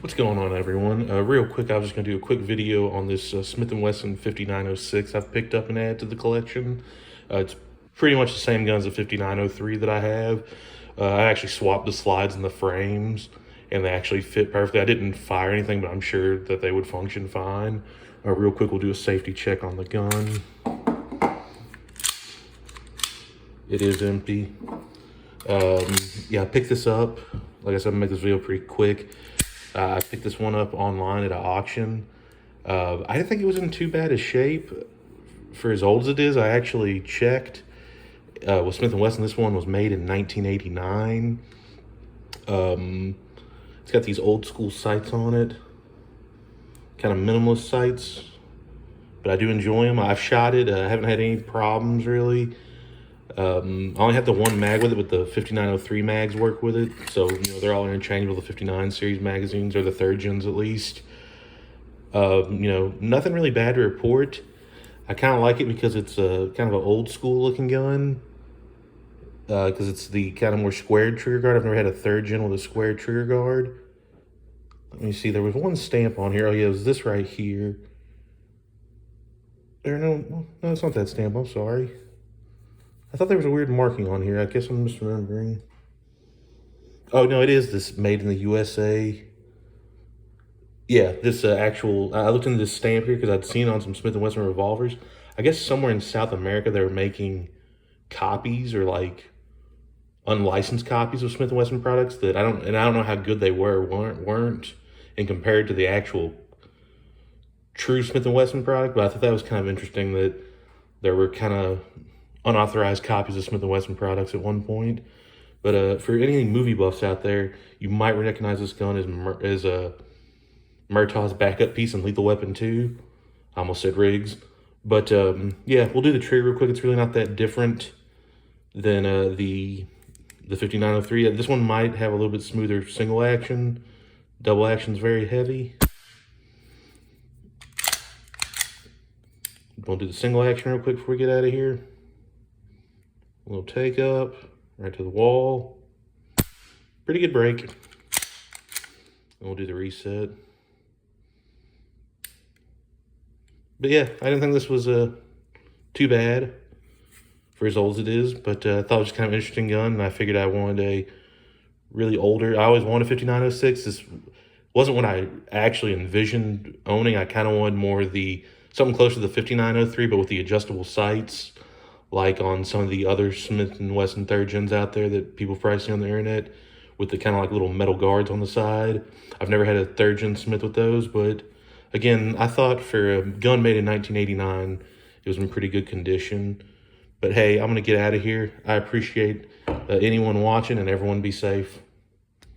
What's going on, everyone? Real quick, I was just going to do a quick video on this Smith & Wesson 5906 I've picked up and added to the collection. It's pretty much the same gun as the 5903 that I have. I actually swapped the slides and the frames, and they actually fit perfectly. I didn't fire anything, but I'm sure that they would function fine. Real quick, we'll do a safety check on the gun. It is empty. Yeah, I picked this up. Like I said, I'm gonna make this video pretty quick. I picked this one up online at an auction. I didn't think it was in too bad a shape for as old as it is. I actually checked with Smith & Wesson. This one was made in 1989. It's got these old school sights on it, kind of minimalist sights, but I do enjoy them. I've shot it. I haven't had any problems really. I only have the one mag with it, but the 5903 mags work with it. So, they're all interchangeable, the 59 series magazines, or the third gens at least. Nothing really bad to report. I kind of like it because it's a kind of an old school looking gun. Because it's the kind of more squared trigger guard. I've never had a third gen with a squared trigger guard. Let me see, there was one stamp on here. Oh yeah, it was this right here. No, it's not that stamp, I'm sorry. I thought there was a weird marking on here. I guess I'm misremembering. Oh, no, it is this made in the USA. Yeah, this actual... I looked into this stamp here because I'd seen it on some Smith & Wesson revolvers. I guess somewhere in South America they were making copies or like unlicensed copies of Smith & Wesson products that I don't know how good they weren't and compared to the actual true Smith & Wesson product, but I thought that was kind of interesting that there were kind of unauthorized copies of Smith & Wesson products at one point. But for any movie buffs out there, you might recognize this gun as a Murtaugh's backup piece in Lethal Weapon 2. I almost said Riggs. But yeah, we'll do the trigger real quick. It's really not that different than the 5903. This one might have a little bit smoother single action. Double action's very heavy. We'll do the single action real quick before we get out of here. A little take up, right to the wall. Pretty good break. And we'll do the reset. But yeah, I didn't think this was too bad for as old as it is, but I thought it was kind of an interesting gun, and I figured I wanted a really older. I always wanted a 5906. This wasn't what I actually envisioned owning. I kind of wanted more something closer to the 5903, but with the adjustable sights, like on some of the other Smith & Wesson third gens out there that people pricing on the internet, with the kind of like little metal guards on the side. I've never had a third gen Smith with those, but again, I thought for a gun made in 1989, it was in pretty good condition. But hey, I'm going to get out of here. I appreciate anyone watching, and everyone be safe.